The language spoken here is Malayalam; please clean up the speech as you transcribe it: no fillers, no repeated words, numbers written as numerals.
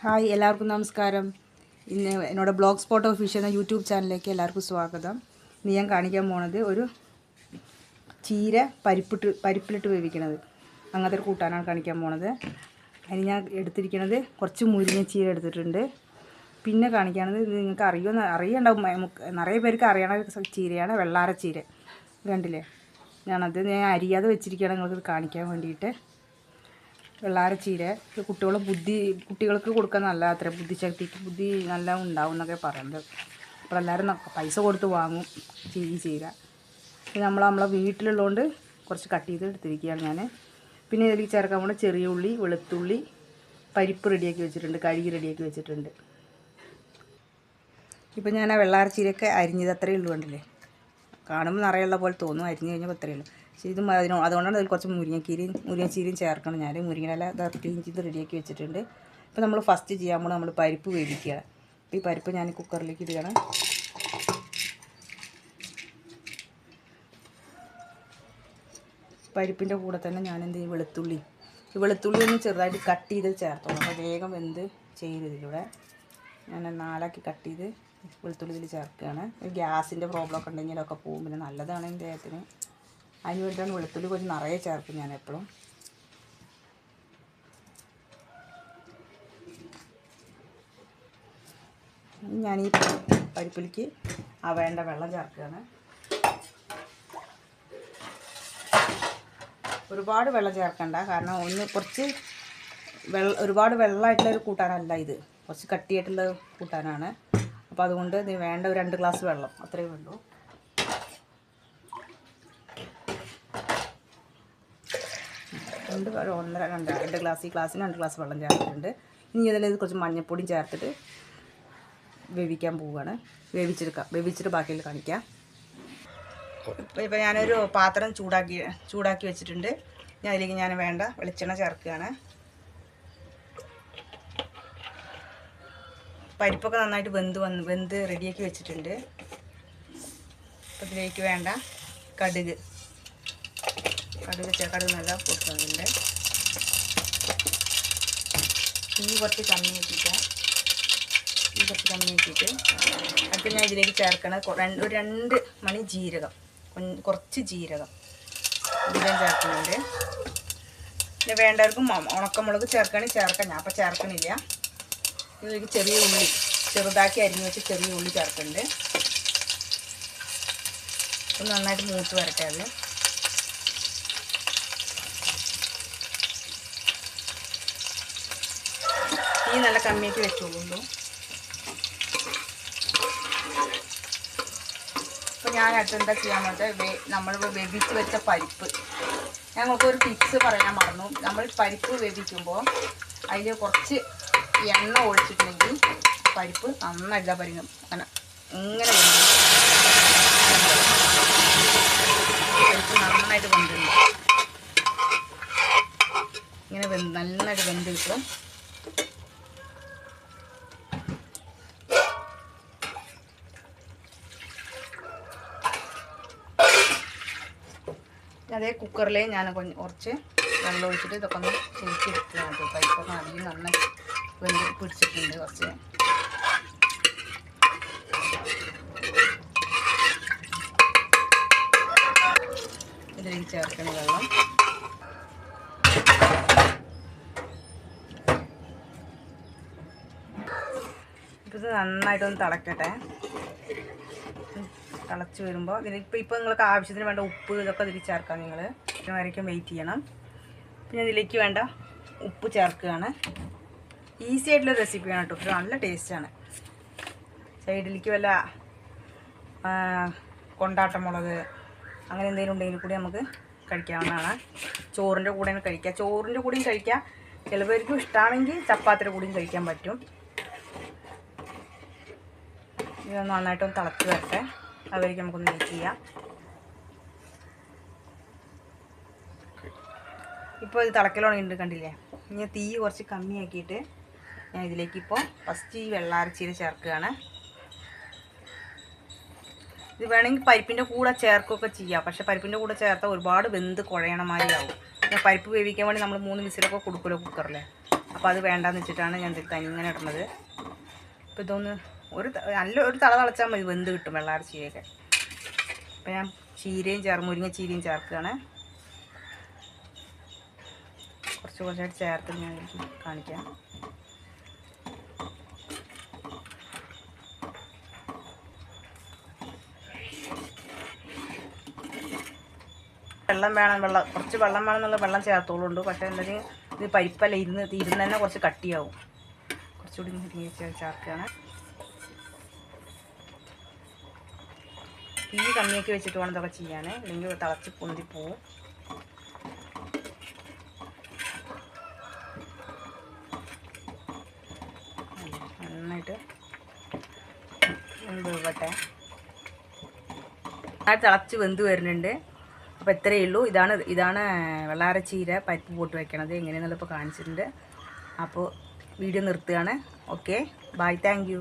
ഹായ്, എല്ലാവർക്കും നമസ്കാരം. ഇന്ന് എന്നോട് ബ്ലോഗ് സ്പോട്ട് ഒഫീഷ്യൽ എന്ന യൂട്യൂബ് ചാനലിലേക്ക് എല്ലാവർക്കും സ്വാഗതം. ഇന്ന് ഞാൻ കാണിക്കാൻ പോണത് ഒരു ചീര പരിപ്പിലിട്ട് വേവിക്കണത്, അങ്ങനത്തെ ഒരു കൂട്ടാനാണ് കാണിക്കാൻ പോണത്. അതിന് ഞാൻ എടുത്തിരിക്കുന്നത് കുറച്ച് മുരിങ്ങ ചീര എടുത്തിട്ടുണ്ട്. പിന്നെ കാണിക്കുകയാണത്, നിങ്ങൾക്ക് അറിയണ്ടാവും, നിറയെ പേർക്ക് അറിയണ ചീരയാണ് വെള്ളാര ചീര. കണ്ടില്ലേ, ഞാൻ അരിയാതെ വെച്ചിരിക്കുകയാണ് നിങ്ങൾക്ക് കാണിക്കാൻ വേണ്ടിയിട്ട്. വെള്ളാര ചീര കുട്ടികൾക്ക് കൊടുക്കാൻ നല്ല അത്ര ബുദ്ധി നല്ല ഉണ്ടാവും എന്നൊക്കെ പറയുന്നത്. അപ്പോൾ എല്ലാവരും പൈസ കൊടുത്ത് വാങ്ങും ഈ ചീര. ഇത് നമ്മളെ വീട്ടിലുള്ളതുകൊണ്ട് കുറച്ച് കട്ട് ചെയ്ത് എടുത്തിരിക്കുകയാണ് ഞാൻ. പിന്നെ ഇതിലേക്ക് ചേർക്കാൻ പോകുന്ന ചെറിയ ഉള്ളി, വെളുത്തുള്ളി, പരിപ്പ് റെഡിയാക്കി വെച്ചിട്ടുണ്ട്, കഴുകി റെഡിയാക്കി വെച്ചിട്ടുണ്ട്. ഇപ്പോൾ ഞാൻ ആ വെള്ളാര ചീരയൊക്കെ അരിഞ്ഞത് അത്രയേ ഉള്ളൂ. കണ്ടില്ലേ, കാണുമ്പോൾ നിറയുള്ള പോലെ തോന്നും, അരിഞ്ഞ് കഴിഞ്ഞാൽ അത്രയേ ഉള്ളൂ. പക്ഷേ ഇതും അതുകൊണ്ടാണ് അതിൽ കുറച്ച് മുരിങ്ങച്ചീരയും ചേർക്കണം. ഞാൻ മുരിങ്ങയില ക്ലീൻ ചെയ്ത് റെഡിയാക്കി വെച്ചിട്ടുണ്ട്. ഇപ്പോൾ നമ്മൾ ഫസ്റ്റ് ചെയ്യാൻ നമ്മൾ പരിപ്പ് വേവിക്കുകയാണ്. അപ്പോൾ ഈ പരിപ്പ് ഞാൻ കുക്കറിലേക്ക് ഇടുകയാണ്. പരിപ്പിൻ്റെ കൂടെ തന്നെ ഞാൻ എന്ത് ചെയ്യും, വെളുത്തുള്ളി ഒന്ന് ചെറുതായിട്ട് കട്ട് ചെയ്ത് ചേർത്തോളാം. അപ്പോൾ വേഗം വെന്ത് ചെയ്ത് ഇതിലൂടെ ഞാൻ 4ആക്കി കട്ട് ചെയ്ത് വെളുത്തുള്ളി ഇതിൽ ചേർക്കുകയാണ്. ഗ്യാസിൻ്റെ പ്രോബ്ലമൊക്കെ ഉണ്ടെങ്കിലൊക്കെ പോകും, പിന്നെ നല്ലതാണ് എൻ്റെ ദേഹത്തിന്. അതിന് വേണ്ടിയിട്ടാണ് വെളുത്തുള്ളി കുറച്ച് നിറയെ ചേർക്കും ഞാൻ എപ്പോഴും. ഞാൻ ഈ പരിപ്പിലേക്ക് വേണ്ട വെള്ളം ചേർക്കുകയാണ്. ഒരുപാട് വെള്ളം ചേർക്കണ്ട, കാരണം ഒരുപാട് വെള്ളമായിട്ടുള്ളൊരു കൂട്ടാനല്ല ഇത്, കുറച്ച് കട്ടിയായിട്ടുള്ള കൂട്ടാനാണ്. അപ്പോൾ അതുകൊണ്ട് വേണ്ട ഒരു 2 ഗ്ലാസ് വെള്ളം അത്രയേ വേണ്ടൂ. രണ്ട് ഗ്ലാസ്, ഈ ഗ്ലാസ്സിന് 2 ഗ്ലാസ് വെള്ളം ചേർത്തിട്ടുണ്ട്. ഇനി ഇതിൽ കുറച്ച് മഞ്ഞൾപ്പൊടിയും ചേർത്തിട്ട് വേവിക്കാൻ പോവുകയാണ്. വേവിച്ചിട്ട് ബാക്കിയിൽ കാണിക്കാം. ഇപ്പോൾ ഞാനൊരു പാത്രം ചൂടാക്കി വെച്ചിട്ടുണ്ട്. അതിലേക്ക് ഞാൻ വേണ്ട വെളിച്ചെണ്ണ ചേർക്കുകയാണ്. പരിപ്പൊക്കെ നന്നായിട്ട് വെന്ത് റെഡിയാക്കി വെച്ചിട്ടുണ്ട്. അപ്പോൾ ഇതിലേക്ക് വേണ്ട കടുക് നല്ല പൊട്ടുന്നുണ്ട്. കുറച്ച് കമ്മി ആക്കിയിട്ട് അടുത്ത് ഞാൻ ഇതിലേക്ക് ചേർക്കണം ഒരു 2 മണി ജീരകം, കുറച്ച് ജീരകം ചേർക്കുന്നുണ്ട്. പിന്നെ വേണ്ടവർക്കും ഉണക്കമുളക് ചേർക്കുകയാണെങ്കിൽ ചേർക്കാം, ഞാൻ അപ്പോൾ ചേർക്കണില്ല. ഇതിലേക്ക് ചെറിയ ഉള്ളി ചെറുതാക്കി അരിഞ്ഞ് വെച്ച് ചെറിയ ഉള്ളി ചേർക്കുന്നുണ്ട്. ഒന്ന് നന്നായിട്ട് മൂത്ത് വരട്ടെ. അത് ഈ നല്ല കമ്മിയാക്കി വെച്ചോളൂ. അപ്പോൾ ഞാൻ അടുത്തെന്താ ചെയ്യാൻ പറ്റുക, നമ്മൾ വേവിച്ച് വെച്ച പരിപ്പ്, ഞങ്ങൾക്കൊരു ടിപ്സ് പറയാൻ മറന്നു. നമ്മൾ പരിപ്പ് വേവിക്കുമ്പോൾ അതിൽ കുറച്ച് എണ്ണ ഒഴിച്ചിട്ടുണ്ടെങ്കിൽ പരിപ്പ് നന്നായില്ല പരിങ്ങും. ഇങ്ങനെ പരിപ്പ് നന്നായിട്ട് വെന്തിട്ടുണ്ട്. ഇങ്ങനെ നന്നായിട്ട് വെന്ത് കിട്ടും. അതേ കുക്കറിൽ ഞാൻ കുറച്ച് വെള്ളം ഒഴിച്ചിട്ട് ഇതൊക്കെ ഒന്ന് ശരിക്കെടുത്ത് പരിപ്പൊക്കെ അധികം നന്നായി വെന്ത് പിടിച്ചിട്ടുണ്ട്. കുറച്ച് ഇതിലേക്ക് ചേർക്കുന്ന വെള്ളം ഇത് നന്നായിട്ടൊന്ന് തിളക്കട്ടെ. തിളച്ച് വരുമ്പോൾ ഇപ്പോൾ നിങ്ങൾക്ക് ആവശ്യത്തിന് വേണ്ട ഉപ്പ് ഇതൊക്കെ ഇതിൽ ചേർക്കാം. നിങ്ങൾ വരയ്ക്കും വെയിറ്റ് ചെയ്യണം. പിന്നെ ഇതിലേക്ക് വേണ്ട ഉപ്പ് ചേർക്കുകയാണ്. ഈസി ആയിട്ടുള്ള റെസിപ്പിയാണ് കേട്ടോ, നല്ല ടേസ്റ്റാണ്. സൈഡിലേക്ക് വല്ല കൊണ്ടാട്ടമുളക് അങ്ങനെ എന്തെങ്കിലും ഉണ്ടെങ്കിൽ കൂടി നമുക്ക് കഴിക്കാവുന്നതാണ്. ചോറിൻ്റെ കൂടെയും കഴിക്കാം. ചിലവർക്കും ഇഷ്ടമാണെങ്കിൽ ചപ്പാത്തിയുടെ കൂടെയും കഴിക്കാൻ പറ്റും. ഇത് നന്നായിട്ടൊന്ന് തിളച്ച് വരട്ടെ, അതുവരെയ്ക്ക് നമുക്കൊന്ന് വെയിറ്റ് ചെയ്യാം. ഇപ്പോൾ ഇത് തിളക്കലുണ്ട്, കണ്ടില്ലേ. ഇനി തീ കുറച്ച് കമ്മിയാക്കിയിട്ട് ഞാൻ ഇതിലേക്ക് ഇപ്പോൾ ഫസ്റ്റ് ഈ വെള്ളാരച്ചീര ചേർക്കുകയാണ്. ഇത് വേണമെങ്കിൽ പരിപ്പിൻ്റെ കൂടെ ചേർക്കുകയൊക്കെ ചെയ്യാം, പക്ഷേ പരിപ്പിൻ്റെ കൂടെ ചേർത്താൽ ഒരുപാട് വെന്ത് കുഴയണ മാതിരിയാവും. പിന്നെ പരിപ്പ് വേവിക്കാൻ വേണ്ടി നമ്മൾ 3 വിസിലൊക്കെ കൊടുക്കുമല്ലോ കുക്കറിൽ, അപ്പോൾ അത് വേണ്ടാന്ന് വെച്ചിട്ടാണ് ഞാൻ ഇങ്ങനെ ഇടുന്നത്. അപ്പോൾ ഇതൊന്ന് ഒരു തള തിളച്ചാൽ മതി, വെന്ത് കിട്ടും വെള്ളാര ചീരയൊക്കെ. അപ്പോൾ ഞാൻ മുരിങ്ങ ചീരയും ചേർക്കുകയാണ്. കുറച്ചായിട്ട് ചേർത്ത് ഞാൻ കാണിക്കാം. കുറച്ച് വെള്ളം വേണമെന്നുള്ള വെള്ളം ചേർത്തോളുണ്ട്. പക്ഷേ എന്തായാലും ഇത് പരിപ്പല്ല ഇരുന്ന് തന്നെ കുറച്ച് കട്ടിയാവും. കുറച്ചുകൂടി മുരിങ്ങ ചേർക്കുകയാണ്. തീ കമ്മിയാക്കി വെച്ചിട്ട് വേണം ഇതൊക്കെ ചെയ്യാൻ, അല്ലെങ്കിൽ തിളച്ച് പൊന്തിപ്പോവും. നന്നായിട്ട് വെന്തോട്ടെ. തിളച്ച് വെന്ത് വരുന്നുണ്ട്. അപ്പോൾ ഇത്രയേ ഉള്ളൂ. ഇതാണ് വെള്ളാര ചീര പരിപ്പ് പോട്ട് വയ്ക്കണത് എങ്ങനെയാണെന്നുള്ളത് ഇപ്പോൾ കാണിച്ചിട്ടുണ്ട്. അപ്പോൾ വീഡിയോ നിർത്തുകയാണ്. Okay, bye, thank U.